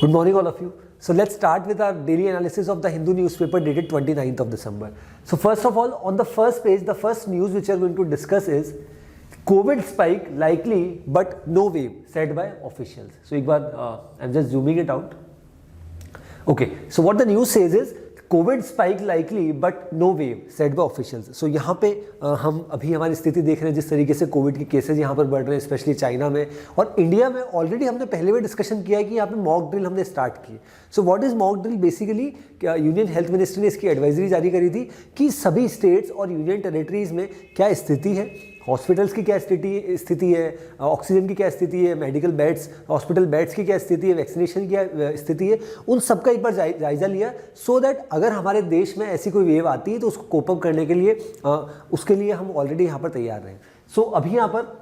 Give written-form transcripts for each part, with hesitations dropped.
Good morning, all of you. So let's start with our daily analysis of the Hindu newspaper dated 29th of December. So first of all, on the first page, the first news which we are going to discuss is COVID spike likely but no wave, said by officials. So एक बार I'm just zooming it out. Okay, so what the news says is Covid spike likely but no wave set by officials. So यहाँ पे हम अभी हमारी स्थिति देख रहे हैं जिस तरीके से कोविड के केसेज यहाँ पर बढ़ रहे हैं, स्पेशली चाइना में और इंडिया में. ऑलरेडी हमने पहले भी डिस्कशन किया है कि यहाँ पे मॉक ड्रिल हमने स्टार्ट की. So what is mock drill? Basically union health ministry ने इसकी एडवाइजरी जारी करी थी कि सभी स्टेट्स और यूनियन टेरिटरीज में क्या स्थिति है, हॉस्पिटल्स की क्या स्थिति है, ऑक्सीजन की क्या स्थिति है, मेडिकल बेड्स, हॉस्पिटल बेड्स की क्या स्थिति है, वैक्सीनेशन की क्या स्थिति है, उन सबका एक बार जायजा लिया. सो दैट अगर हमारे देश में ऐसी कोई वेव आती है तो उसको कोप अप करने के लिए उसके लिए हम ऑलरेडी यहाँ पर तैयार रहें. सो अभी यहाँ पर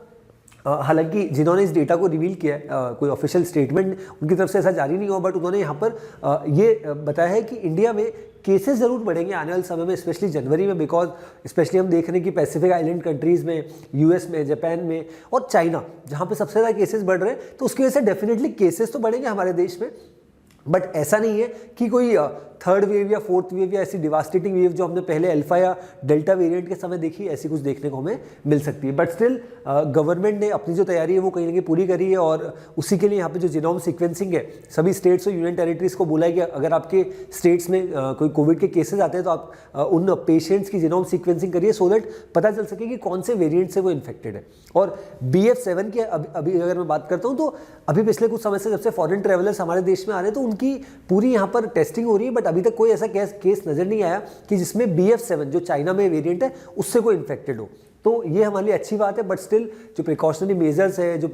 हालांकि जिन्होंने इस डेटा को रिवील किया है, कोई ऑफिशियल स्टेटमेंट उनकी तरफ से ऐसा जारी नहीं हुआ, बट उन्होंने यहाँ पर ये बताया है कि इंडिया में केसेस ज़रूर बढ़ेंगे आने वाले समय में, स्पेशली जनवरी में, बिकॉज स्पेशली हम देख रहे हैं कि पैसिफिक आइलैंड कंट्रीज़ में, यूएस में, जापान में और चाइना जहाँ पे सबसे ज़्यादा केसेस बढ़ रहे हैं, तो उसकी वजह से डेफिनेटली केसेस तो बढ़ेंगे हमारे देश में. बट ऐसा नहीं है कि कोई थर्ड वेव या फोर्थ वेव या ऐसी डिवास्टेटिंग वेव जो हमने पहले अल्फा या डेल्टा वेरिएंट के समय देखी, ऐसी कुछ देखने को हमें मिल सकती है. बट स्टिल गवर्नमेंट ने अपनी जो तैयारी है वो कहीं ना कहीं पूरी करी है और उसी के लिए यहाँ पे जो जीनोम सीक्वेंसिंग है, सभी स्टेट्स और यूनियन टेरिटरीज को बोला है कि अगर आपके स्टेट्स में कोई कोविड के केसेस आते हैं तो आप उन पेशेंट्स की जीनोम सीक्वेंसिंग करिए, सो दैट पता चल सके कि कौन से वेरिएंट से वो इन्फेक्टेड है. और BF7 की अभी अगर मैं बात करता हूँ तो अभी पिछले कुछ समय से जब से फॉरेन ट्रेवलर्स हमारे देश में आ रहे हैं तो उनकी पूरी यहाँ पर टेस्टिंग हो रही है, बट अभी तक कोई ऐसा केस नजर नहीं आया कि जिसमें BF7 जो चाइना में वेरिएंट है उससे कोई इन्फेक्टेड हो. तो ये हमारे लिए अच्छी बात है. बट स्टिल जो प्रिकॉशनरी मेजर्स है, जो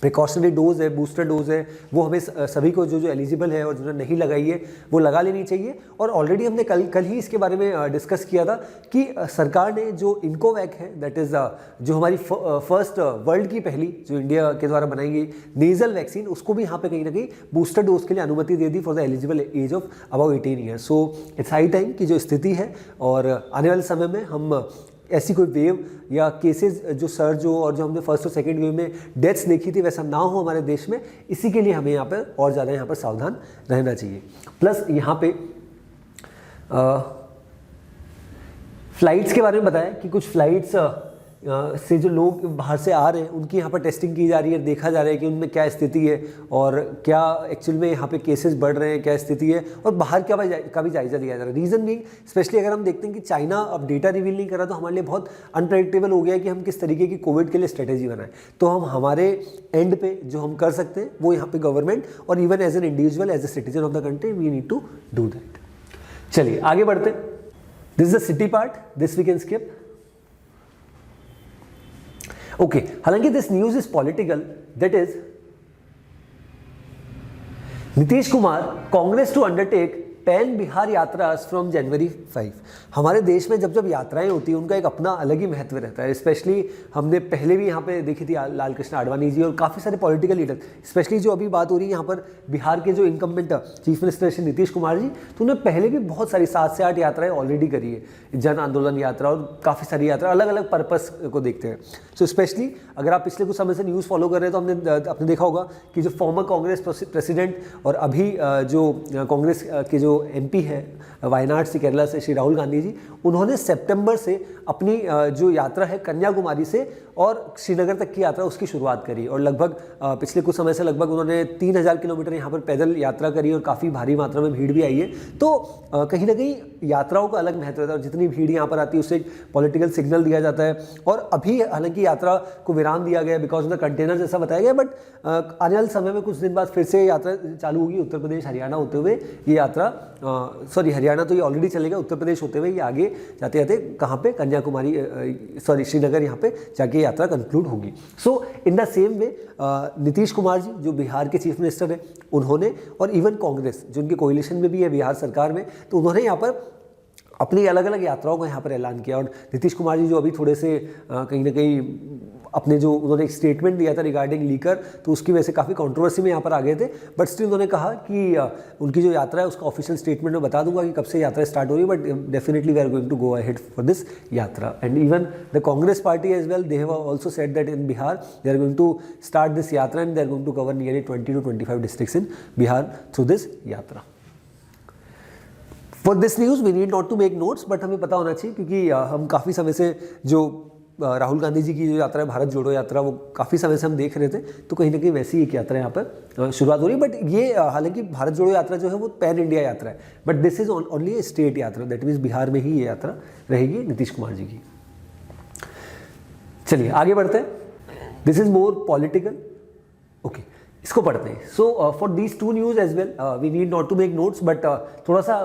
प्रिकॉशनरी डोज है, बूस्टर डोज है, वो हमें सभी को जो एलिजिबल है और जिन्होंने नहीं लगाई है वो लगा लेनी चाहिए. और ऑलरेडी हमने कल ही इसके बारे में डिस्कस किया था कि सरकार ने जो इनकोवैक है, दैट इज़ जो हमारी फर्स्ट वर्ल्ड की पहली जो इंडिया के द्वारा बनाई गई नेजल वैक्सीन, उसको भी यहाँ पे कहीं ना कहीं बूस्टर डोज के लिए अनुमति दे दी for the eligible age of about 18 years. So it's high time की जो स्थिति है और आने वाले समय में हम ऐसी कोई वेव या केसेस जो सर्ज हो और जो हमने फर्स्ट और सेकंड वेव में डेथ्स देखी थी वैसा ना हो हमारे देश में, इसी के लिए हमें यहाँ पर और ज़्यादा यहाँ पर सावधान रहना चाहिए. प्लस यहाँ पे फ्लाइट्स के बारे में बताया कि कुछ फ्लाइट्स से जो लोग बाहर से आ रहे हैं उनकी यहाँ पर टेस्टिंग की जा रही है, देखा जा रहा है कि उनमें क्या स्थिति है और क्या एक्चुअल में यहाँ पे केसेस बढ़ रहे हैं, क्या स्थिति है और बाहर का भी जायजा लिया जा रहा है. रीज़न भी स्पेशली अगर हम देखते हैं कि चाइना अब डेटा रिवील नहीं कर रहा तो हमारे लिए बहुत अनप्रेडिक्टेबल हो गया है कि हम किस तरीके की कोविड के लिए स्ट्रेटेजी बनाएं. तो हम हमारे एंड पे जो हम कर सकते हैं वो यहाँ पे गवर्नमेंट और even as an individual, as a citizen of the country, we need to do that. चलिए आगे बढ़ते. This is the city part, this we can skip. Okay, हालांकि this news is political, that is Nitish Kumar Congress to undertake pan Bihar yatra from जनवरी 5. हमारे देश में जब यात्राएं होती हैं उनका एक अपना अलग ही महत्व रहता है. स्पेशली हमने पहले भी यहाँ पे देखी थी लाल कृष्ण आडवाणी जी और काफ़ी सारे पॉलिटिकल लीडर, स्पेशली जो अभी बात हो रही है यहाँ पर बिहार के जो incumbent chief minister Shri Nitish Kumar ji, तो उन्होंने पहले भी बहुत सारी 7 से 8 यात्राएं ऑलरेडी करी है, जन आंदोलन यात्रा और काफ़ी सारी यात्रा अलग अलग पर्पस को देखते हैं. सो स्पेशली अगर आप पिछले कुछ समय से न्यूज़ फॉलो कर रहे हैं तो आपने देखा होगा कि जो फॉर्मर कांग्रेस प्रेसिडेंट और अभी जो कांग्रेस के जो MP है वायनाड से, केरला से, श्री राहुल गांधी जी, उन्होंने सितंबर से अपनी जो यात्रा है कन्याकुमारी से और श्रीनगर तक की यात्रा उसकी शुरुआत करी और लगभग पिछले कुछ समय से लगभग उन्होंने 3000 किलोमीटर यहाँ पर पैदल यात्रा करी और काफ़ी भारी मात्रा में भीड़ भी आई है. तो कहीं ना कहीं यात्राओं का अलग महत्व रहता है और जितनी भीड़ यहाँ पर आती है उससे पॉलिटिकल सिग्नल दिया जाता है. और अभी हालांकि यात्रा को विराम दिया गया बिकॉज ऑफ द कंटेनर जैसा बताया गया, बट आने वाले समय में कुछ दिन बाद फिर से यात्रा चालू होगी. उत्तर प्रदेश हरियाणा होते हुए ये यात्रा, सॉरी हरियाणा तो ये ऑलरेडी चलेगा, उत्तर प्रदेश होते हुए ये आगे जाते जाते कहाँ पे, कन्याकुमारी, सॉरी श्रीनगर, यहाँ पे जाके यात्रा कंक्लूड होगी. So in the same way Nitish Kumar ji जो बिहार के चीफ मिनिस्टर हैं, उन्होंने और इवन कांग्रेस जो उनके कोalition में भी है बिहार सरकार में, तो उन्होंने यहाँ पर अपनी अलग अलग यात्राओं का यहाँ पर ऐलान किया. और नीतीश कुमार जी जो अभी थोड़े से कहीं ना कहीं अपने जो उन्होंने एक स्टेटमेंट दिया था रिगार्डिंग लीकर, तो उसकी वजह से काफ़ी कंट्रोवर्सी में यहाँ पर आ गए थे, बट स्टिल उन्होंने कहा कि उनकी जो यात्रा है उसका ऑफिशियल स्टेटमेंट में बता दूंगा कि कब से यात्रा स्टार्ट हो रही है, but definitely we are going to go ahead for this yatra. And even the Congress party as well, they have also said that in Bihar they are going to start this yatra and they are going to cover nearly 20 to 25 districts in Bihar through this yatra. For this news we need not to make notes, but हमें पता होना चाहिए क्योंकि हम काफ़ी समय से जो राहुल गांधी जी की जो यात्रा है भारत जोड़ो यात्रा, वो काफ़ी समय से हम देख रहे थे, तो कहीं ना कहीं वैसी एक यात्रा यहाँ पर शुरुआत हो रही है. बट ये हालांकि भारत जोड़ो यात्रा जो है वो पैन इंडिया यात्रा है, but this is only A state यात्रा, दैट मीन्स बिहार में ही ये यात्रा रहेगी नीतीश कुमार जी की. चलिए आगे बढ़ते हैं. This is more political. Okay, इसको पढ़ते हैं. So for these two news as well we need not to make notes, but थोड़ा सा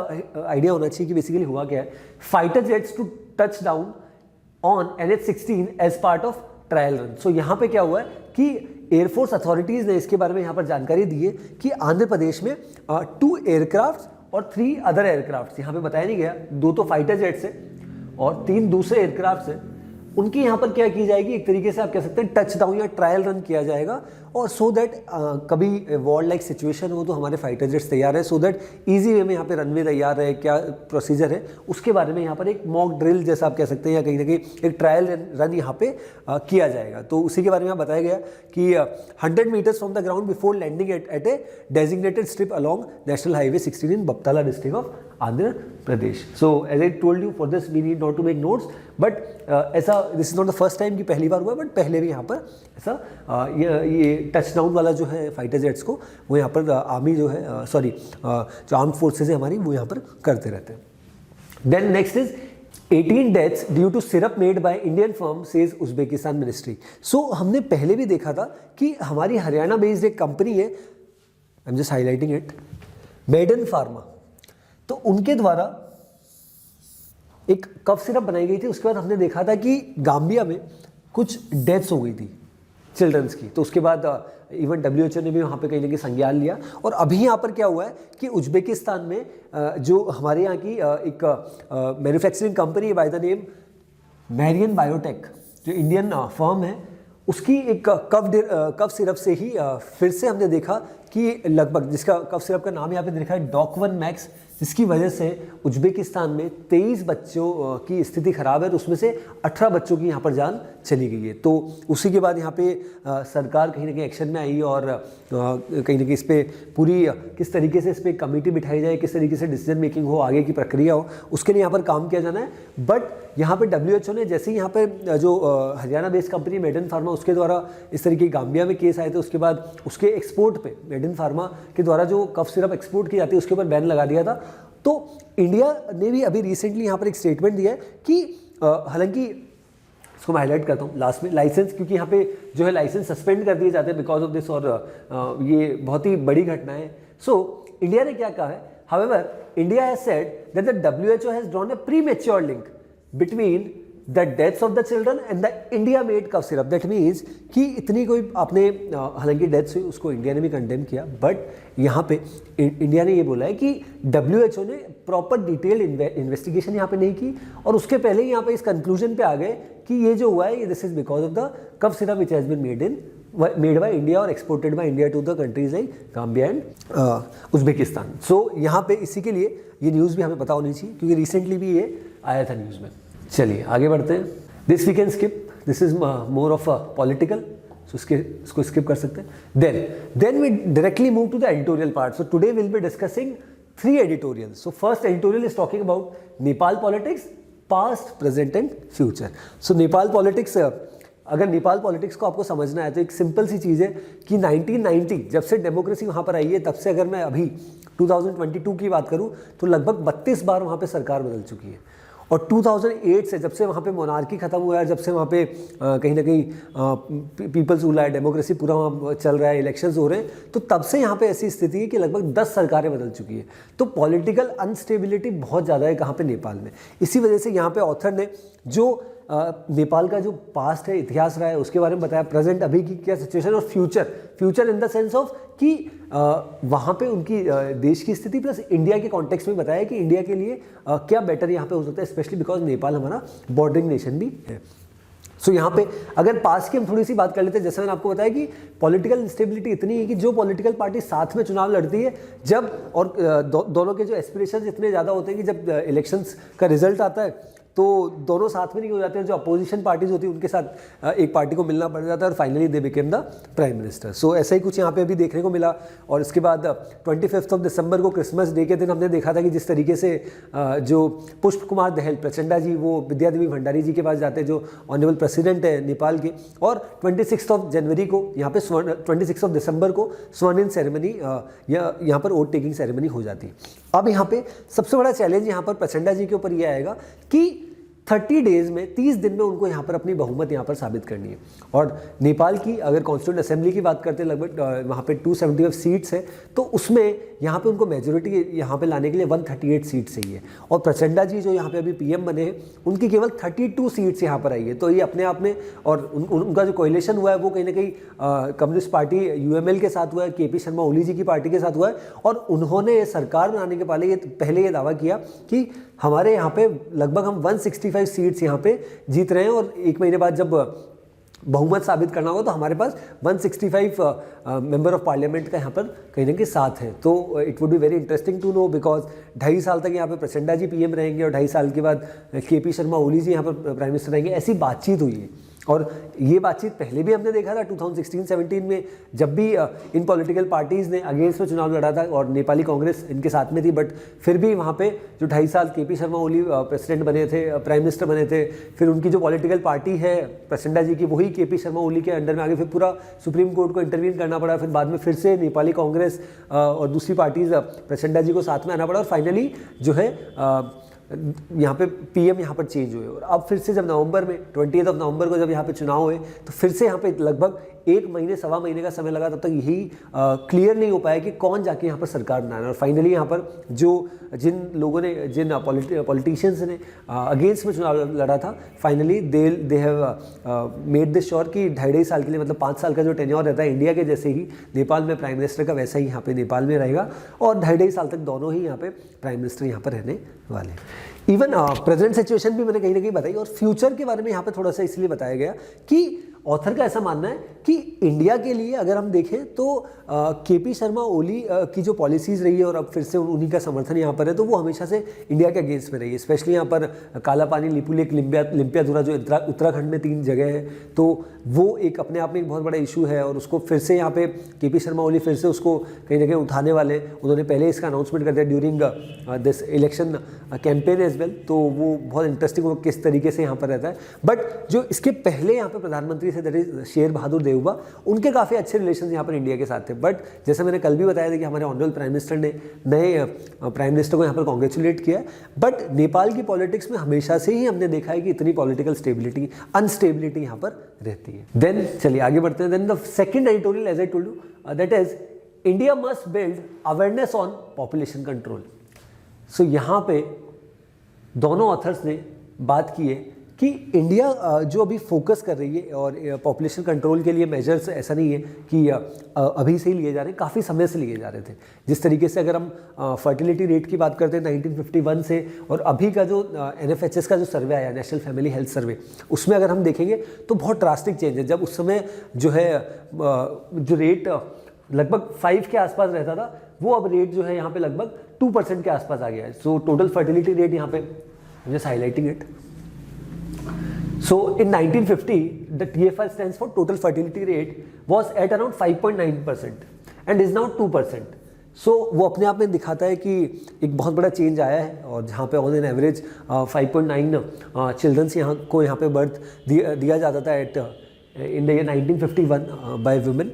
आइडिया होना चाहिए कि बेसिकली हुआ क्या है. Fighter jets to touch down on NH-16 as part of trial run. So यहाँ पे क्या हुआ है कि एयरफोर्स अथॉरिटीज़ ने इसके बारे में यहाँ पर जानकारी दी है कि आंध्र प्रदेश में 2 एयरक्राफ्ट और 3 अदर एयरक्राफ्ट, यहाँ पे बताया नहीं गया, 2 तो फाइटर जेट्स है और 3 दूसरे एयरक्राफ्ट है, उनकी यहाँ पर क्या की जाएगी, एक तरीके से आप कह सकते हैं टच डाउन या ट्रायल रन किया जाएगा, और सो दैट कभी वॉर लाइक सिचुएशन हो तो हमारे फाइटर जेट्स तैयार है, सो दैट इजी वे में यहाँ पे रनवे तैयार है, क्या प्रोसीजर है उसके बारे में यहाँ पर एक मॉक ड्रिल जैसा आप कह सकते हैं, या कहीं ना कहीं एक ट्रायल रन यहाँ पे किया जाएगा. तो उसी के बारे में बताया गया कि 100 metres from the ground before landing at a designated strip along national highway 16 in Bapatla district of Andhra Pradesh. So as I told you for this we need not to make notes, but ऐसा this is not the first time कि पहली बार हुआ, but पहले भी यहाँ पर ऐसा ये टच डाउन वाला जो है फाइटर जेट्स को वो यहाँ पर आर्मी जो है जो आर्म्ड फोर्सेज है हमारी वो यहाँ पर करते रहते हैं. Then next is 18 deaths due to syrup made by Indian firm says Uzbekistan ministry. So हमने पहले भी देखा था कि हमारी हरियाणा बेस्ड एक कंपनी है, I am just highlighting it, Maiden Pharma, तो उनके द्वारा एक कफ सिरप बनाई गई थी. उसके बाद हमने देखा था कि गाम्बिया में कुछ डेथ्स हो गई थी चिल्ड्रंस की, तो उसके बाद इवन WHO ने भी वहाँ पे कहीं ना कहीं संज्ञान लिया. और अभी यहाँ पर क्या हुआ है कि उज्बेकिस्तान में जो हमारे यहाँ की एक मैन्युफैक्चरिंग कंपनी है by the name Marion Biotech, जो इंडियन फर्म है, उसकी एक कफ सिरप से ही फिर से हमने देखा कि लगभग, जिसका कफ सिरप का नाम यहाँ पे लिखा है डॉक-1 मैक्स, जिसकी वजह से उज्बेकिस्तान में 23 बच्चों की स्थिति खराब है, तो उसमें से 18 बच्चों की यहाँ पर जान चली गई है. तो उसी के बाद यहाँ पे सरकार कहीं ना कहीं एक्शन में आई और कहीं ना कहीं इस पर पूरी किस तरीके से इस पर कमेटी बिठाई जाए, किस तरीके से डिसीजन मेकिंग हो, आगे की प्रक्रिया हो, उसके लिए यहाँ पर काम किया जाना है. बट यहाँ पे WHO ने जैसे ही यहाँ पे जो हरियाणा बेस्ड कंपनी मेडन फार्मा, उसके द्वारा इस तरीके गाम्बिया में केस आए थे, उसके बाद उसके एक्सपोर्ट पे मेडन फार्मा के द्वारा जो कफ सिरप एक्सपोर्ट की जाती है उसके ऊपर बैन लगा दिया था. तो इंडिया ने भी अभी रिसेंटली यहाँ पर एक स्टेटमेंट दिया है कि हालांकि इसको मैं हाईलाइट करता हूँ लास्ट में, लाइसेंस, क्योंकि यहाँ पे जो है लाइसेंस सस्पेंड कर दिए जाते हैं बिकॉज ऑफ दिस, और ये बहुत ही बड़ी घटना है. सो इंडिया ने क्या कहा है, however India has said that the WHO has drawn a premature link between the deaths of the children and the India made cough syrup. That means कि इतनी कोई आपने हालांकि डेथ्स हुई उसको इंडिया ने भी कंडेम किया, बट यहाँ पे इंडिया ने ये बोला है कि WHO ने प्रॉपर डिटेल्ड इन्वेस्टिगेशन यहाँ पे नहीं की, और उसके पहले ही यहाँ पे इस कंक्लूजन पे आ गए कि ये जो हुआ है this is because of the cough syrup which has been made by India और exported by India to the countries like Gambia and Uzbekistan. So यहाँ पे इसी के लिए ये न्यूज़ भी हमें पता होनी चाहिए क्योंकि रिसेंटली भी ये आया था न्यूज़ में. चलिए आगे बढ़ते हैं. This we can skip, this is more of a political, so इसको स्किप कर सकते हैं. Then we directly move to the editorial part. So today will be discussing 3 editorials. So first editorial is talking about Nepal politics, past, present and future. So Nepal politics, अगर Nepal politics को आपको समझना है तो एक सिंपल सी चीज़ है कि 1990 जब से डेमोक्रेसी वहाँ पर आई है, तब से अगर मैं अभी 2022 की बात करूँ तो लगभग 32 बार वहाँ पे सरकार बदल चुकी है. और 2008 से जब से वहाँ पे मोनार्की खत्म हुआ है, जब से वहाँ पे कहीं ना कहीं पीपल्स रूल है, डेमोक्रेसी पूरा वहाँ चल रहा है, इलेक्शंस हो रहे हैं, तो तब से यहाँ पे ऐसी स्थिति है कि लगभग 10 सरकारें बदल चुकी है. तो पॉलिटिकल अनस्टेबिलिटी बहुत ज़्यादा है कहाँ पे, नेपाल में. इसी वजह से यहाँ पे ऑथर ने जो नेपाल का जो पास्ट है, इतिहास रहा है, उसके बारे में बताया, प्रेजेंट अभी की क्या सिचुएशन, और future in the sense of कि वहाँ पे उनकी देश की स्थिति प्लस इंडिया के कॉन्टेक्स्ट में बताया कि इंडिया के लिए क्या बेटर यहाँ पे हो सकता है, स्पेशली बिकॉज नेपाल हमारा बॉर्डरिंग नेशन भी है. सो यहाँ पे अगर पास की हम थोड़ी सी बात कर लेते हैं, जैसे मैंने आपको बताया कि पॉलिटिकल इंस्टेबिलिटी इतनी है कि जो पॉलिटिकल पार्टी साथ में चुनाव लड़ती है जब, और दोनों के जो एस्पिरेशंस इतने ज़्यादा होते हैं कि जब इलेक्शंस का रिजल्ट आता है तो दोनों साथ में नहीं हो जाते हैं, जो अपोजिशन पार्टीज होती है उनके साथ एक पार्टी को मिलना पड़ जाता है और finally they became the prime minister. So ऐसा ही कुछ यहाँ पे अभी देखने को मिला। और इसके बाद 25 दिसंबर को क्रिसमस डे के दिन हमने देखा था कि जिस तरीके से जो पुष्प कुमार दहल प्रचंडा जी वो विद्या देवी भंडारी जी के पास जाते हैं जो ऑनरेबल प्रेसिडेंट है नेपाल के, और 26 जनवरी को यहाँ पे 26 दिसंबर को स्वर्ण इन सेरेमनी यहाँ पर वोट टेकिंग सेरेमनी हो जाती है। अब यहाँ पे सबसे बड़ा चैलेंज यहाँ पर प्रचंडा जी के ऊपर यह आएगा कि 30 डेज में 30 दिन में उनको यहाँ पर अपनी बहुमत यहाँ पर साबित करनी है। और नेपाल की अगर कॉन्स्टिट्यूंट असेंबली की बात करते हैं लगभग वहाँ पे 275 सीट्स है, तो उसमें यहाँ पे उनको मेजोरिटी यहाँ पे लाने के लिए 138 सीट चाहिए। और प्रचंडा जी जो यहाँ पे अभी पीएम बने हैं उनकी केवल 32 सीट्स यहाँ पर आई है। तो ये अपने आप में, और उनका जो कोएलिशन हुआ है वो कहीं ना कहीं कम्युनिस्ट पार्टी यूएमएल के साथ हुआ है, केपी शर्मा ओली जी की पार्टी के साथ हुआ है। और उन्होंने सरकार बनाने के पहले ये दावा किया कि हमारे यहाँ पे लगभग हम 165 सीट्स यहाँ पे जीत रहे हैं, और एक महीने बाद जब बहुमत साबित करना होगा तो हमारे पास 165 मेंबर ऑफ पार्लियामेंट का यहाँ पर कहीं ना कहीं साथ है। तो it would be very interesting to know, because 2.5 साल तक यहाँ पे प्रचंडा जी पीएम रहेंगे और 2.5 साल के बाद केपी शर्मा ओली जी यहाँ पर प्राइम मिनिस्टर रहेंगे, ऐसी बातचीत हुई है। और ये बातचीत पहले भी हमने देखा था 2016-17 में, जब भी इन पॉलिटिकल पार्टीज़ ने अगेंस्ट में चुनाव लड़ा था और नेपाली कांग्रेस इनके साथ में थी, बट फिर भी वहाँ पे जो 2.5 साल केपी शर्मा ओली प्रेसिडेंट बने थे, प्राइम मिनिस्टर बने थे, फिर उनकी जो पॉलिटिकल पार्टी है प्रचंडा जी की वही केपी शर्मा ओली के अंडर में आगे, फिर पूरा सुप्रीम कोर्ट को इंटरवीन करना पड़ा, फिर बाद में फिर से नेपाली कांग्रेस और दूसरी पार्टीज़ प्रचंडा जी को साथ में आना पड़ा, और फाइनली जो है यहाँ पे पीएम यहाँ पर चेंज हुए। और अब फिर से जब नवंबर में 20 नवंबर को जब यहाँ पे चुनाव हुए तो फिर से यहाँ पे लगभग 1 महीने सवा महीने का समय लगा, तब तक यही क्लियर नहीं हो पाया कि कौन जाके यहाँ पर सरकार बनाना। और फाइनली यहाँ पर जिन लोगों ने, जिन पॉलिटिशियंस ने अगेंस्ट में चुनाव लड़ा था, finally they have made this sure कि 2.5 साल के लिए, मतलब 5 साल का जो टेन्योर रहता है इंडिया के जैसे ही नेपाल में प्राइम मिनिस्टर का, वैसा ही यहाँ पे नेपाल में रहेगा, और 2.5 साल तक दोनों ही यहाँ पे प्राइम मिनिस्टर यहाँ पर रहने वाले हैं। इवन प्रेजेंट सिचुएशन भी मैंने कहीं ना कहीं बताई, और फ्यूचर के बारे में यहाँ पे थोड़ा सा इसलिए बताया गया कि ऑथर का ऐसा मानना है कि इंडिया के लिए अगर हम देखें तो केपी शर्मा ओली की जो पॉलिसीज़ रही है, और अब फिर से उन्हीं का समर्थन यहाँ पर है, तो वो हमेशा से इंडिया के अगेंस्ट में रही है। स्पेशली यहाँ पर काला पानी, लिपुलेख, लिम्पियाधुरा जो उत्तराखंड में 3 जगह है, तो वो एक अपने आप में एक बहुत बड़ा इशू है, और उसको फिर से यहाँ पे केपी शर्मा ओली फिर से उसको कहीं ना कहीं उठाने वाले। उन्होंने पहले इसका अनाउंसमेंट कर दिया during this election campaign as well, तो वो बहुत इंटरेस्टिंग होगा किस तरीके से यहाँ पर रहता है। बट जो इसके पहले यहाँ पर प्रधानमंत्री थे, दैट इज शेर बहादुर देवबा, उनके काफ़ी अच्छे रिलेशन यहाँ पर इंडिया के साथ थे। बट जैसे मैंने कल भी बताया था कि हमारे ऑनरेबल प्राइम मिनिस्टर ने नए प्राइम मिनिस्टर को यहाँ पर कॉन्ग्रेचुलेट किया। बट नेपाल की पॉलिटिक्स में हमेशा से ही हमने देखा है कि इतनी पॉलिटिकल स्टेबिलिटी, अनस्टेबिलिटी यहाँ पर रहती है। देन चलिए आगे बढ़ते हैं। Then the second editorial, as I told you, that is India must build awareness on population control. So यहाँ पे दोनों ऑथर्स ने बात की है कि इंडिया जो अभी फोकस कर रही है, और पॉपुलेशन कंट्रोल के लिए मेजर्स ऐसा नहीं है कि अभी से ही लिए जा रहे हैं, काफ़ी समय से लिए जा रहे थे। जिस तरीके से अगर हम फर्टिलिटी रेट की बात करते हैं 1951 से, और अभी का जो NFHS का जो सर्वे आया, नेशनल फैमिली हेल्थ सर्वे, उसमें अगर हम देखेंगे तो बहुत ड्रास्टिक चेंज है। जब उस समय जो है जो रेट लगभग 5 के आसपास रहता था, वो अब रेट जो है यहाँ पे लगभग 2% के आसपास आ गया है। सो टोटल फर्टिलिटी रेट यहाँ पे just highlighting it. So in 1950, the TFR stands for total fertility rate was at around 5.9% and is now 2%. So वो अपने आप में दिखाता है कि एक बहुत बड़ा चेंज आया है, और जहाँ पे ऑन एन एवरेज 5.9 चिल्ड्रंस यहाँ पे बर्थ दिया जाता था at in the year 1951 by women,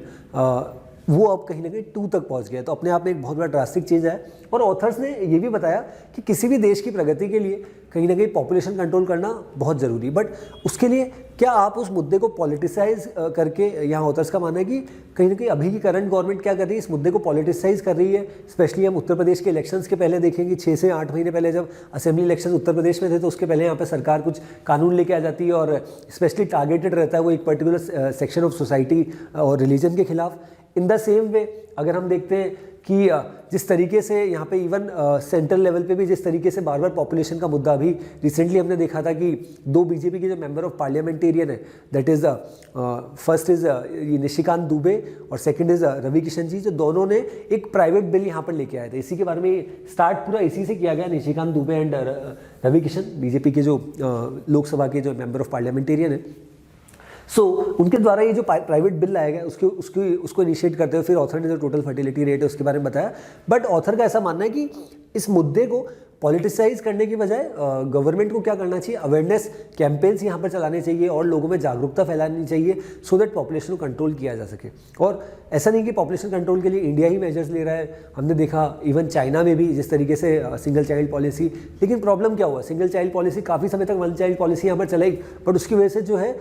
वो अब कहीं ना कहीं 2 तक पहुंच गया। तो अपने आप में एक बहुत बड़ा ड्रास्टिक चेंज है। और ऑथर्स ने ये भी बताया कि किसी भी देश की प्रगति के लिए कहीं ना कहीं पॉपुलेशन कंट्रोल करना बहुत ज़रूरी, बट उसके लिए क्या आप उस मुद्दे को पॉलिटिसाइज करके, यहाँ ऑथर्स का मानना है कि कहीं ना कहीं अभी की करंट गवर्नमेंट क्या कर रही है, इस मुद्दे को पॉलिटिसाइज कर रही है। स्पेशली हम उत्तर प्रदेश के इलेक्शंस के पहले देखेंगे, 6 से 8 महीने पहले जब असेंबली इलेक्शन उत्तर प्रदेश में थे, तो उसके पहले यहाँ पर सरकार कुछ कानून लेके आ जाती है, और स्पेशली टारगेटेड रहता है वो एक पर्टिकुलर सेक्शन ऑफ सोसाइटी और रिलीजन के खिलाफ। इन द सेम वे अगर हम देखते हैं कि जिस तरीके से यहाँ पे इवन सेंट्रल लेवल पे भी जिस तरीके से बार बार पॉपुलेशन का मुद्दा, अभी रिसेंटली हमने देखा था कि 2 बीजेपी के जो मेंबर ऑफ पार्लियामेंटेरियन है, that is first is Nishikant Dubey और सेकंड इज़ रवि किशन जी, जो दोनों ने एक प्राइवेट बिल यहाँ पर लेके आए थे। इसी के बारे में स्टार्ट पूरा इसी से किया गया, निशिकांत दुबे एंड रवि किशन, बीजेपी के जो लोकसभा के जो मेंबर ऑफ पार्लियामेंटेरियन है। उनके द्वारा ये जो प्राइवेट बिल लाया गया उसको इनिशिएट करते हुए फिर ऑथर ने जो टोटल फर्टिलिटी रेट है उसके बारे में बताया। बट ऑथर का ऐसा मानना है कि इस मुद्दे को पॉलिटिसाइज करने की बजाय गवर्नमेंट को क्या करना चाहिए, अवेयरनेस कैंपेन्स यहाँ पर चलाने चाहिए और लोगों में जागरूकता फैलानी चाहिए सो दैट पॉपुलेशन को कंट्रोल किया जा सके। और ऐसा नहीं कि पॉपुलेशन कंट्रोल के लिए इंडिया ही मेजर्स ले रहा है, हमने देखा इवन चाइना में भी जिस तरीके से सिंगल चाइल्ड पॉलिसी। लेकिन प्रॉब्लम क्या हुआ, सिंगल चाइल्ड पॉलिसी काफ़ी समय तक वन चाइल्ड पॉलिसी यहाँ पर चलाई, बट उसकी वजह से जो है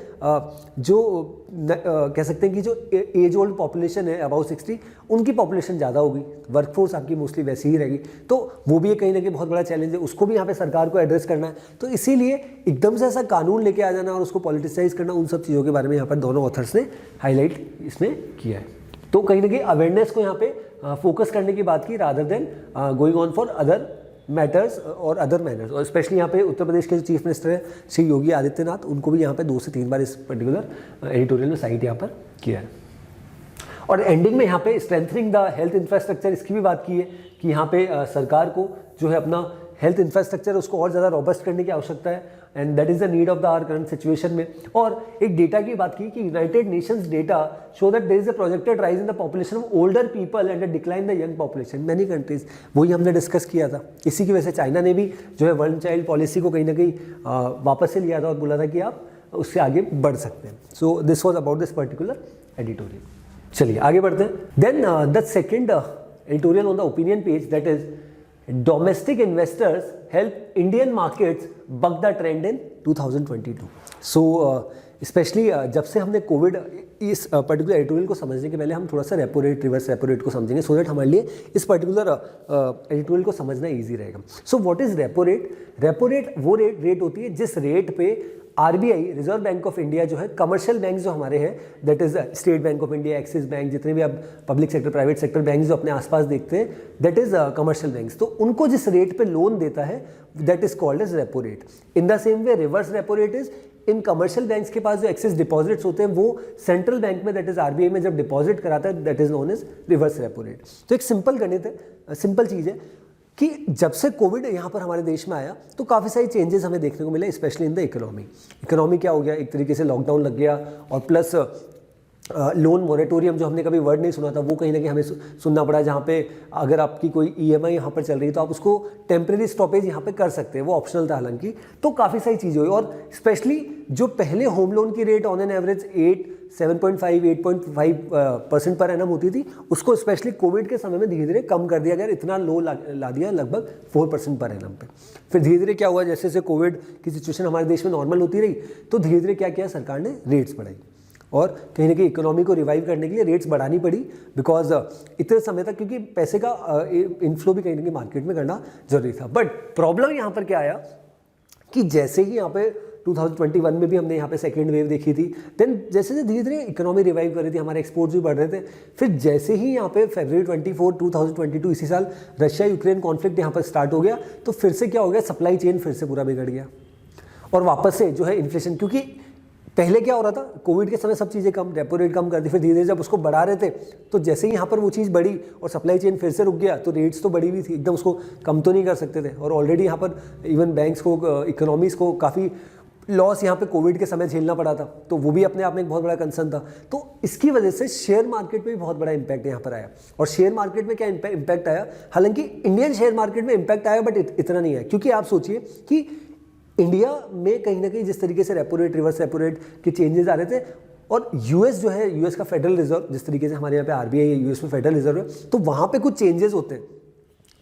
कह सकते हैं कि जो एज ओल्ड पॉपुलेशन है अबाउट 60, उनकी पॉपुलेशन ज़्यादा होगी, वर्कफोर्स आपकी मोस्टली वैसी ही रहेगी, तो वो भी कहीं ना कहीं बहुत बड़ा चैलेंज है, उसको भी यहाँ पे सरकार को एड्रेस करना है। तो इसीलिए एकदम से ऐसा कानून लेके आ जाना और उसको पॉलिटिसाइज करना, उन सब चीज़ों के बारे में यहाँ पर दोनों ऑथर्स ने हाईलाइट इसमें किया है। तो कहीं ना कहीं अवेयरनेस को यहाँ पे फोकस करने की बात की rather than going on for other matters और अदर मैनर्स। और स्पेशली यहाँ पे उत्तर प्रदेश के जो चीफ मिनिस्टर है श्री योगी आदित्यनाथ, उनको भी यहाँ पे 2 से 3 बार इस पर्टिकुलर एडिटोरियल में साइट यहाँ पर किया है। और एंडिंग में यहाँ पे स्ट्रेंथनिंग द हेल्थ इंफ्रास्ट्रक्चर, इसकी भी बात की है कि यहाँ पे सरकार को जो है अपना हेल्थ इंफ्रास्ट्रक्चर उसको और ज़्यादा रोबस्ट करने की आवश्यकता है, and that is the need of the hour current situation में। और एक डेटा की बात की कि United Nations data show that there is a projected rise in the population of older people and a decline the young population many countries. वही हमने discuss किया था। इसी की वजह से चाइना ने भी जो है वन चाइल्ड पॉलिसी को कहीं ना कहीं वापस से लिया था और बोला था कि आप उससे आगे बढ़ सकते हैं। So this was about this particular editorial. चलिए आगे बढ़ते हैं। Then the second editorial on the opinion page, that is domestic investors help Indian markets buck the trend in 2022. So specially जब से हमने कोविड, इस पर्टिकुलर एडिटोरियल को समझने के पहले हम थोड़ा सा repo rate, reverse repo rate को समझेंगे सो दैट हमारे लिए इस पर्टिकुलर एडिटोरियल को समझना इजी रहेगा। So what is repo rate? Repo rate वो रेट होती है जिस रेट पे RBI, reserve bank of India जो है, कमर्शियल बैंक जो हमारे हैं, that is state bank of India, axis bank, जितने भी आप public sector private sector bank जो अपने आसपास देखते हैं, दैट इज कमर्शियल बैंक्स, तो उनको जिस रेट पे लोन देता है that is called as repo rate. In the same way reverse repo rate is in commercial banks के पास जो एक्सेस डिपॉजिट्स होते हैं वो सेंट्रल बैंक में दैट इज आरबीआई में जब डिपॉजिट कराता है that is known as reverse repo rate. तो एक सिंपल गणित है, सिंपल चीज़ है कि जब से कोविड यहाँ पर हमारे देश में आया तो काफ़ी सारी चेंजेस हमें देखने को मिले, specially in the economy. Economy क्या हो गया, एक तरीके से लॉकडाउन लग गया और प्लस लोन मोरेटोरियम जो हमने कभी वर्ड नहीं सुना था वो कहीं ना कहीं हमें सुनना पड़ा, जहाँ पे अगर आपकी कोई ईएमआई यहाँ पर चल रही है तो आप उसको टेम्प्रेरी स्टॉपेज यहाँ पे कर सकते हैं, वो ऑप्शनल था हालांकि। तो काफ़ी सारी चीज़ें हुई और स्पेशली जो पहले होम लोन की rate on an average 7.5-8.5% per annum होती थी, उसको स्पेशली कोविड के समय में धीरे धीरे कम कर दिया गया, इतना लो ला दिया लगभग 4% पर एनम पे। फिर धीरे धीरे क्या हुआ, जैसे जैसे कोविड की सिचुएशन हमारे देश में नॉर्मल होती रही तो धीरे धीरे क्या किया सरकार ने, रेट्स बढ़ाई और कहीं ना कहीं इकोनॉमी को रिवाइव करने के लिए रेट्स बढ़ानी पड़ी, बिकॉज इतने समय तक क्योंकि पैसे का इनफ्लो भी कहीं ना कहीं मार्केट में करना जरूरी था। बट प्रॉब्लम यहाँ पर क्या आया कि जैसे ही यहाँ पे 2021 में भी हमने यहाँ पे सेकेंड वेव देखी थी, देन जैसे जैसे धीरे धीरे इकोनॉमी रिवाइव कर रही थी, हमारे एक्सपोर्ट्स भी बढ़ रहे थे, फिर जैसे ही यहाँ पे फरवरी 24, 2022 इसी साल रशिया यूक्रेन कॉन्फ्लिक्ट यहाँ पर स्टार्ट हो गया तो फिर से क्या हो गया, सप्लाई चेन फिर से पूरा बिगड़ गया और वापस से जो है इन्फ्लेशन, क्योंकि पहले क्या हो रहा था, कोविड के समय सब चीज़ें कम, रेपो रेट कम कर दी, फिर धीरे धीरे जब उसको बढ़ा रहे थे तो जैसे ही यहाँ पर वो चीज़ बढ़ी और सप्लाई चेन फिर से रुक गया तो रेट्स तो बढ़ी हुई थी, एकदम उसको कम तो नहीं कर सकते थे। और ऑलरेडी यहाँ पर इवन बैंक्स को, इकोनॉमीज़ को काफ़ी लॉस यहाँ पे कोविड के समय झेलना पड़ा था, तो वो भी अपने आप में एक बहुत बड़ा कंसर्न था। तो इसकी वजह से शेयर मार्केट में भी बहुत बड़ा इंपैक्ट यहाँ पर आया। और शेयर मार्केट में क्या इंपैक्ट आया, हालांकि इंडियन शेयर मार्केट में इंपैक्ट आया बट इतना नहीं है, क्योंकि आप सोचिए कि इंडिया में कहीं ना कहीं जिस तरीके से repo rate, reverse repo rate के चेंजेस आ रहे थे और यूएस जो है, यूएस का फेडरल रिजर्व, जिस तरीके से हमारे यहाँ पे आरबीआई है, यूएस में फेडरल रिजर्व है, तो वहाँ पे कुछ चेंजेस होते हैं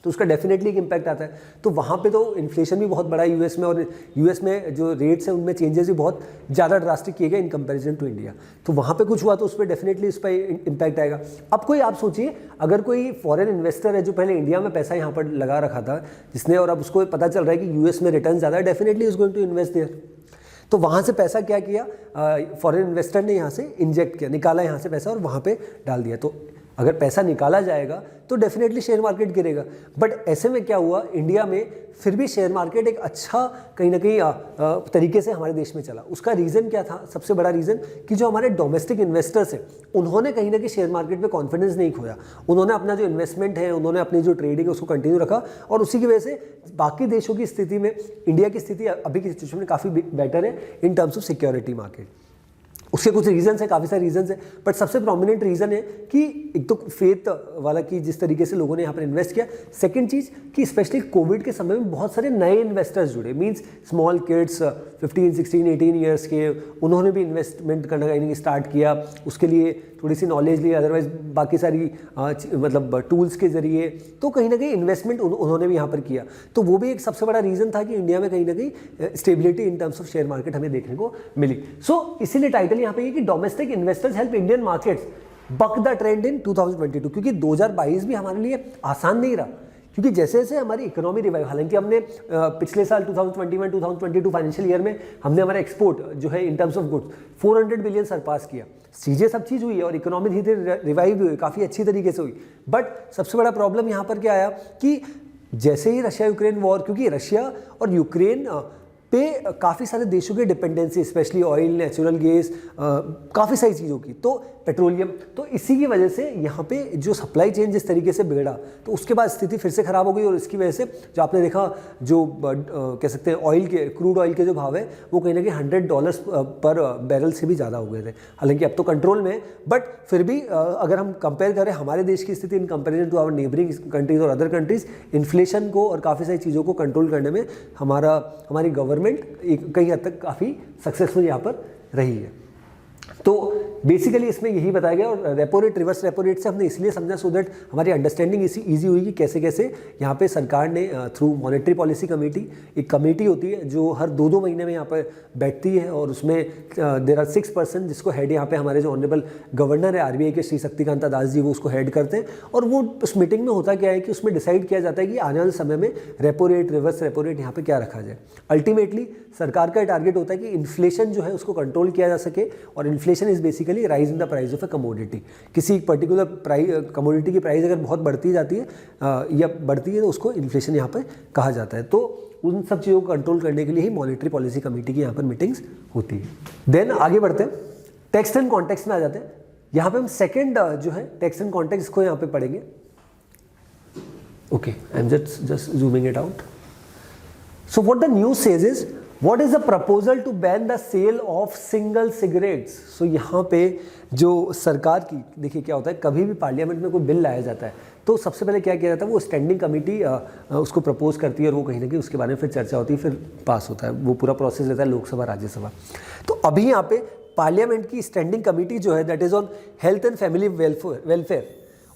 तो उसका डेफिनेटली एक इम्पैक्ट आता है। तो वहाँ पे तो इन्फ्लेशन भी बहुत बड़ा है यूएस में, और यूएस में जो रेट्स हैं उनमें चेंजेस भी बहुत ज़्यादा ड्रास्टिक किए गए इन कंपैरिजन टू इंडिया। तो वहाँ पे कुछ हुआ तो उस पर डेफिनेटली उस पर इम्पैक्ट आएगा। अब कोई आप सोचिए, अगर कोई फॉरेन इन्वेस्टर है जो पहले इंडिया में पैसा यहाँ पर लगा रखा था जिसने, और अब उसको पता चल रहा है कि यूएस में रिटर्न ज़्यादा है, definitely is going to invest there. तो वहाँ से पैसा क्या किया, फॉरेन इन्वेस्टर ने यहाँ से इंजेक्ट किया, निकाला यहाँ से पैसा और वहाँ पे डाल दिया। तो अगर पैसा निकाला जाएगा तो डेफिनेटली शेयर मार्केट गिरेगा। बट ऐसे में क्या हुआ, इंडिया में फिर भी शेयर मार्केट एक अच्छा कहीं ना कहीं तरीके से हमारे देश में चला। उसका रीज़न क्या था, सबसे बड़ा रीज़न कि जो हमारे डोमेस्टिक इन्वेस्टर्स हैं उन्होंने कहीं ना कहीं शेयर मार्केट पे कॉन्फिडेंस नहीं खोया। उन्होंने अपना जो इन्वेस्टमेंट है, उन्होंने अपनी जो ट्रेडिंग है उसको कंटिन्यू रखा, और उसी की वजह से बाकी देशों की स्थिति में इंडिया की स्थिति अभी की सिचुएशन में काफ़ी बेटर है in terms of security market. उसके कुछ रीजंस है, काफ़ी सारे रीजंस है, बट सबसे प्रोमिनेंट रीज़न है कि एक तो फेथ वाला कि जिस तरीके से लोगों ने यहाँ पर इन्वेस्ट किया। सेकंड चीज़ कि स्पेशली कोविड के समय में बहुत सारे नए इन्वेस्टर्स जुड़े, मींस स्मॉल किड्स 15, 16, 18 ईयर्स के, उन्होंने भी इन्वेस्टमेंट करना स्टार्ट किया। उसके लिए थोड़ी सी नॉलेज ली, अदरवाइज बाकी सारी मतलब टूल्स के जरिए, तो कहीं ना कहीं इन्वेस्टमेंट उन्होंने भी यहाँ पर किया। तो वो भी एक सबसे बड़ा रीज़न था कि इंडिया में कहीं ना कहीं stability in terms of share market हमें देखने को मिली। सो इसीलिए टाइटल यहाँ पे ये कि domestic investors help Indian markets buck the trend in 2022, क्योंकि 2022 भी हमारे लिए आसान नहीं रहा, क्योंकि जैसे जैसे हमारी इकोनॉमी रिवाइव, हालांकि हमने पिछले साल 2021-2022 फाइनेंशियल ईयर में हमने हमारा एक्सपोर्ट जो है in terms of goods 400 billion surpass किया, चीज़ें सब चीज़ हुई है और इकोनॉमी धीरे धीरे रिवाइव भी हुई, काफ़ी अच्छी तरीके से हुई। बट सबसे बड़ा प्रॉब्लम यहाँ पर क्या आया कि जैसे ही रशिया यूक्रेन वॉर, क्योंकि रशिया और यूक्रेन पे काफ़ी सारे देशों की dependency, specially oil, natural gas, काफ़ी सारी चीज़ों की, तो पेट्रोलियम, तो इसी की वजह से यहाँ पे जो सप्लाई चेन जिस तरीके से बिगड़ा, तो उसके बाद स्थिति फिर से ख़राब हो गई। और इसकी वजह से जो आपने देखा, जो कह सकते हैं ऑयल के, क्रूड ऑयल के जो भाव है वो कहीं ना कहीं $100 पर बैरल से भी ज़्यादा हो गए थे। हालांकि अब तो कंट्रोल में, बट फिर भी अगर हम कंपेयर करें हमारे देश की स्थिति in comparison to our neighbouring countries और अदर कंट्रीज, इन्फ्लेशन को और काफ़ी सारी चीज़ों को कंट्रोल करने में हमारी गवर्नमेंट कई हद तक काफ़ी सक्सेसफुल यहाँ पर रही है। तो बेसिकली इसमें यही बताया गया, और repo rate, reverse repo rate से हमने इसलिए समझा सो दैट हमारी अंडरस्टैंडिंग इजी हुई कि कैसे कैसे यहाँ पे सरकार ने थ्रू मॉनेटरी पॉलिसी कमेटी, एक कमेटी होती है जो हर 2-2 महीने में यहाँ पर बैठती है, और उसमें देयर आर 6 पर्सन जिसको हेड यहाँ पे हमारे जो ऑनरेबल गवर्नर है RBI के श्री शक्तिकांता दास जी, वो उसको हेड करते हैं। और वो उस मीटिंग में होता क्या है कि उसमें डिसाइड किया जाता है कि आने वाले समय में repo rate, reverse repo rate यहाँ पे क्या रखा जाए। अल्टीमेटली सरकार का टारगेट होता है कि इन्फ्लेशन जो है उसको कंट्रोल किया जा सके, और inflation is basically rise in the price of A commodity. किसी पर्टिकुलर कमोडिटी की प्राइस अगर बहुत बढ़ती जाती है या बढ़ती है तो उसको इन्फ्लेशन यहाँ पर कहा जाता है। तो उन सब चीज़ों को कंट्रोल करने के लिए ही मॉनेटरी पॉलिसी कमेटी की यहाँ पर मीटिंग्स होती है। देन आगे बढ़ते हैं, टेक्स्ट एंड कॉन्टेक्स्ट में आ जाते हैं। यहाँ पे हम सेकेंड जो है टेक्स्ट एंड कॉन्टेक्स्ट को यहाँ पे पढ़ेंगे। Okay, I am just zooming it out. So what the news says is, what is the proposal to ban the sale of single cigarettes? So यहाँ पे जो सरकार की, देखिए क्या होता है, कभी भी पार्लियामेंट में कोई बिल लाया जाता है तो सबसे पहले क्या किया जाता है, वो स्टैंडिंग कमेटी उसको प्रपोज करती है, और वो कहीं ना कहीं उसके बारे में फिर चर्चा होती है, फिर पास होता है। वो पूरा प्रोसेस रहता है लोकसभा, राज्यसभा। तो अभी यहाँ पे पार्लियामेंट की स्टैंडिंग कमेटी जो है, that is on health and family welfare,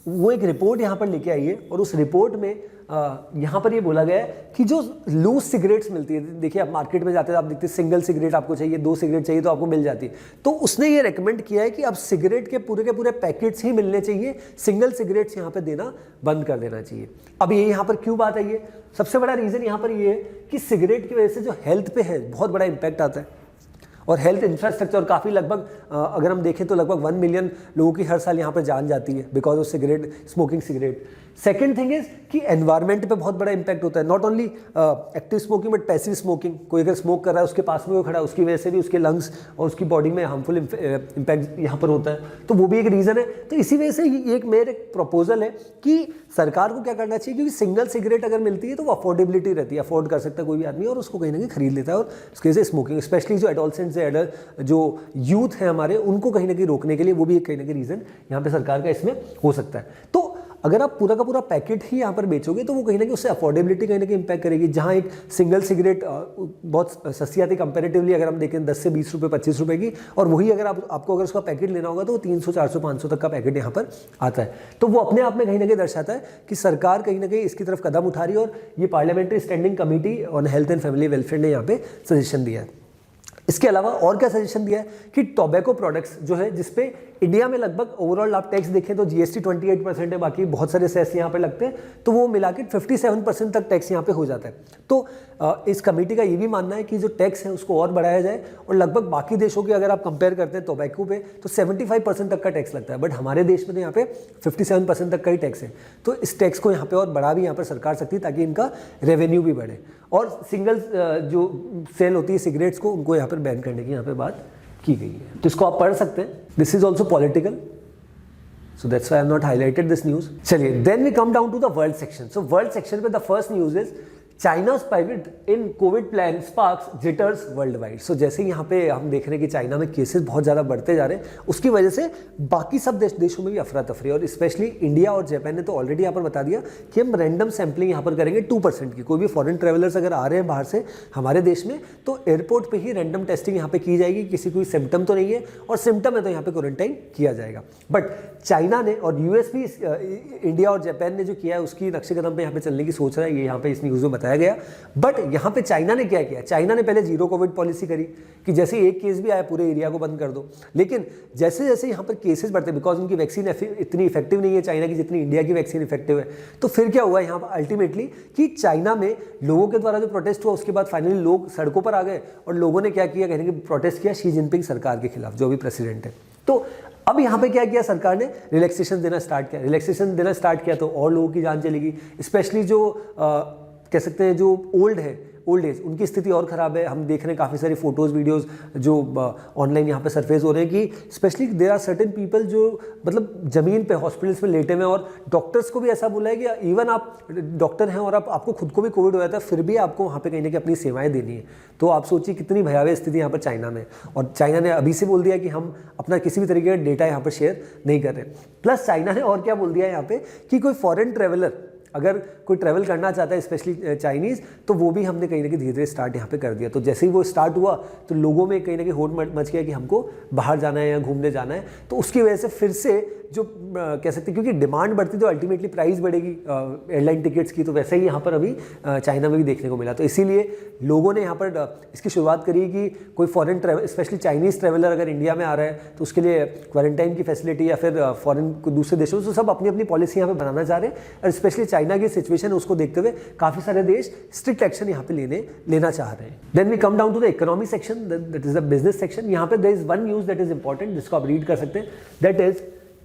वो एक रिपोर्ट यहाँ पर लेके आई है। और उस रिपोर्ट में यहाँ पर ये बोला गया है कि जो लूज सिगरेट्स मिलती है, देखिए आप मार्केट में जाते हैं, आप देखते हैं सिंगल सिगरेट आपको चाहिए, 2 सिगरेट चाहिए तो आपको मिल जाती है। तो उसने ये रेकमेंड किया है कि अब सिगरेट के पूरे पैकेट्स ही मिलने चाहिए, सिंगल सिगरेट्स यहाँ पे देना बंद कर देना चाहिए। अब ये यहाँ पर क्यों बात आई है, सबसे बड़ा रीज़न यहाँ पर ये है कि सिगरेट की वजह से जो हेल्थ पे है बहुत बड़ा इम्पैक्ट आता है, और हेल्थ इंफ्रास्ट्रक्चर काफ़ी, लगभग अगर हम देखें तो लगभग 1 मिलियन लोगों की हर साल यहाँ पर जान जाती है because of cigarette, smoking cigarette. Second thing is कि एनवायरनमेंट पे बहुत बड़ा इंपैक्ट होता है, not only active smoking but passive smoking. कोई अगर स्मोक कर रहा है, उसके पास में कोई खड़ा है, उसकी वजह से भी उसके लंग्स और उसकी बॉडी में हार्मफुल इम्पैक्ट यहाँ पर होता है, तो वो भी एक रीज़न है। तो इसी वजह से ये एक मेरे प्रपोजल है कि सरकार को क्या करना चाहिए, क्योंकि सिंगल सिगरेट अगर मिलती है तो वो अफोर्डेबिलिटी रहती है, अफोर्ड कर सकता है कोई भी आदमी, और उसको कहीं ना कहीं खरीद लेता है। और उसकी वजह से स्मोकिंग, स्पेशली जो एडोलसेंट्स है, जो यूथ है हमारे, उनको कहीं ना कहीं रोकने के लिए वो भी एक कहीं ना कहीं रीज़न यहाँ पे सरकार का इसमें हो सकता है। तो अगर आप पूरा का पूरा पैकेट ही यहाँ पर बेचोगे तो वो कहीं ना कहीं उससे अफोर्डेबिलिटी कहीं ना कहीं इम्पैक्ट करेगी। जहाँ एक सिंगल सिगरेट बहुत सस्ती आती है कंपेरेटिवली, अगर हम देखें 10 से 20 रुपये 25 रुपये की, और वही अगर आपको अगर उसका पैकेट लेना होगा तो वो 300 400 500 तक का पैकेट यहाँ पर आता है। तो वो अपने आप में कहीं ना कहीं दर्शाता है कि सरकार कहीं ना कहीं इसकी तरफ कदम उठा रही है, और ये parliamentary standing committee on health and family welfare ने यहाँ पे सजेशन दिया है। इसके अलावा और क्या सजेशन दिया है कि टोबैको प्रोडक्ट्स जो है जिसपे इंडिया में लगभग ओवरऑल आप टैक्स देखें तो जीएसटी 28% है, बाकी बहुत सारे सेस यहाँ पे लगते हैं, तो वो मिला के 57% तक टैक्स यहाँ पे हो जाता है। तो इस कमेटी का ये भी मानना है कि जो टैक्स है उसको और बढ़ाया जाए, और लगभग बाकी देशों के अगर आप कंपेयर करते हैं टोबैको पे तो 75% तक का टैक्स लगता है, बट हमारे देश में तो यहाँ पे 57% तक का ही टैक्स है। तो इस टैक्स को यहाँ पे और बढ़ा भी यहाँ पर सरकार सकती है ताकि इनका रेवेन्यू भी बढ़े, और सिंगल जो सेल होती है सिगरेट्स को, उनको यहाँ पर बैन करने की यहाँ पे बात की गई है। तो इसको आप पढ़ सकते हैं। This is also political, so that's why I have not highlighted this news. चलिए, then we come down to the world section. So world section पे the first news is China's pivot in COVID plan sparks jitters worldwide. So जैसे यहाँ पे हम देख रहे हैं कि चाइना में केसेस बहुत ज़्यादा बढ़ते जा रहे हैं, उसकी वजह से बाकी सब देशों में भी अफरा तफरी, और स्पेशली इंडिया और जापान ने तो ऑलरेडी यहाँ पर बता दिया कि हम रैंडम सैम्पलिंग यहाँ पर करेंगे 2% की। कोई भी फॉरेन ट्रेवलर्स अगर आ रहे हैं बाहर से हमारे देश में, तो एयरपोर्ट पर ही रैंडम टेस्टिंग यहाँ पे की जाएगी, किसी कोई सिम्टम तो नहीं है, और सिम्टम है तो यहाँ पे क्वारंटाइन किया जाएगा। बट चाइना ने और यूएस भी इंडिया और जापान ने जो किया है उसकी नक्शे कदम पे यहाँ पे चलने की सोच रहा है, ये यहाँ पे इस न्यूज़ में बताया गया। बट यहाँ पे चाइना ने क्या किया, चाइना ने पहले जीरो कोविड पॉलिसी करी कि जैसे एक केस भी आया पूरे एरिया को बंद कर दो, लेकिन जैसे जैसे यहाँ पर केसेस बढ़ते, बिकॉज उनकी वैक्सीन इतनी इफेक्टिव नहीं है चाइना की जितनी इंडिया की वैक्सीन इफेक्टिव है, तो फिर क्या हुआ यहाँ पर अल्टीमेटली कि चाइना में लोगों के द्वारा जो प्रोटेस्ट हुआ उसके बाद फाइनली लोग सड़कों पर आ गए, और लोगों ने क्या किया, कहने की प्रोटेस्ट किया शी जिनपिंग सरकार के खिलाफ, जो भी प्रेसिडेंट है। तो अब यहाँ पे क्या किया सरकार ने, रिलैक्सेशन देना स्टार्ट किया। रिलैक्सेशन देना स्टार्ट किया तो और लोगों की जान चलेगी, स्पेशली जो कह सकते हैं जो ओल्ड एज, उनकी स्थिति और ख़राब है। हम देख रहे हैं काफ़ी सारी फोटोज़ वीडियोज़ जो ऑनलाइन यहाँ पे सरफेस हो रहे हैं कि specially there are certain people जो मतलब ज़मीन पे हॉस्पिटल्स में लेटे हुए हैं, और डॉक्टर्स को भी ऐसा बोला है कि इवन आप डॉक्टर हैं और आपको खुद को भी कोविड हो जाता है, फिर भी आपको वहाँ पे कहीं ना कहीं अपनी सेवाएं देनी है। तो आप सोचिए कितनी भयावह स्थिति यहाँ पर चाइना में, और चाइना ने अभी से बोल दिया कि हम अपना किसी भी तरीके का डेटा यहाँ पर शेयर नहीं कर रहे। प्लस चाइना ने और क्या बोल दिया यहाँ पे कि कोई फॉरेन ट्रेवलर अगर कोई ट्रैवल करना चाहता है स्पेशली चाइनीज़, तो वो भी हमने कहीं ना कहीं धीरे धीरे स्टार्ट यहाँ पे कर दिया। तो जैसे ही वो स्टार्ट हुआ तो लोगों में कहीं ना कहीं होड़ मच गया कि हमको बाहर जाना है या घूमने जाना है, तो उसकी वजह से फिर से जो कह सकते हैं, क्योंकि डिमांड बढ़ती तो अल्टीमेटली प्राइस बढ़ेगी एयरलाइन टिकट्स की, तो वैसे ही यहाँ पर अभी चाइना में भी देखने को मिला। तो इसीलिए लोगों ने यहाँ पर इसकी शुरुआत करी कि कोई foreign travel specially Chinese traveller अगर इंडिया में आ रहा है तो उसके लिए क्वारंटाइन की फैसिलिटी या फिर फॉरेन दूसरे देशों से सब अपनी अपनी पॉलिसी यहाँ पे बनाना चाह रहे हैं, और स्पेशली चाइना की सिचुएशन उसको देखते हुए काफ़ी सारे देश स्ट्रिक्ट एक्शन यहाँ पे लेना चाह रहे हैं। Then we come down to the economy section, that is the business section. यहाँ पे there is one news that is important जिसको आप रीड कर सकते हैं, that is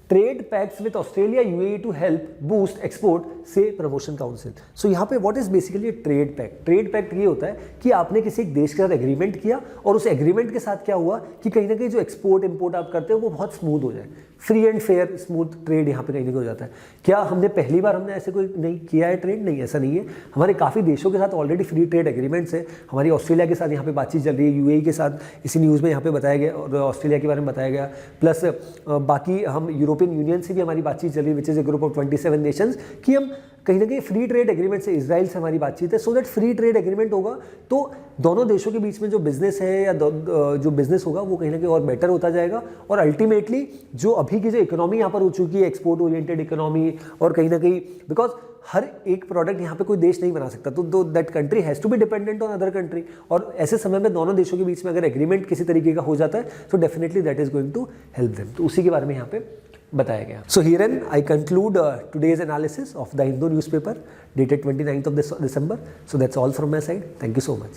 trade pacts with Australia UAE to help boost export से promotion council. So यहाँ पे what is basically trade pact. Trade pact ये होता है कि आपने किसी एक देश के साथ एग्रीमेंट किया, और उस एग्रीमेंट के साथ क्या हुआ कि कहीं ना कहीं जो एक्सपोर्ट इंपोर्ट आप करते हो वो बहुत स्मूथ हो जाए, free and fair smooth trade यहाँ पे कहीं ना कहीं हो जाता है। क्या हमने पहली बार हमने ऐसे कोई नहीं किया है ट्रेड? नहीं, ऐसा नहीं है। हमारे काफ़ी देशों के साथ ऑलरेडी फ्री ट्रेड एग्रीमेंट्स है। हमारी ऑस्ट्रेलिया के साथ यहाँ पे बातचीत चल रही है, यूएई के साथ इसी न्यूज़ में यहाँ पे बताया गया और ऑस्ट्रेलिया के बारे में बताया गया, प्लस बाकी हम यूरोपियन यूनियन से भी हमारी बातचीत चल रही है which is a group of 27 Nations, कि हम कहीं ना कहीं फ्री ट्रेड एग्रीमेंट से, इजराइल से हमारी बातचीत है, so that free trade agreement होगा तो दोनों देशों के बीच में जो बिजनेस है या जो बिजनेस होगा वो कहीं ना कहीं और बेटर होता जाएगा, और अल्टीमेटली जो अभी की जो इकोनॉमी यहाँ पर हो चुकी है एक्सपोर्ट ओरिएंटेड इकोनॉमी, और कहीं ना कहीं बिकॉज हर एक प्रोडक्ट यहाँ पे कोई देश नहीं बना सकता, तो that country has to be dependent on other country, और ऐसे समय में दोनों देशों के बीच में अगर एग्रीमेंट किसी तरीके का हो जाता है तो definitely that is going to help them. तो उसी के बारे में यहाँ पे बताया गया। So here on I conclude today's analysis of the Hindu newspaper dated 29th of December. So that's all from my side. Thank you so much.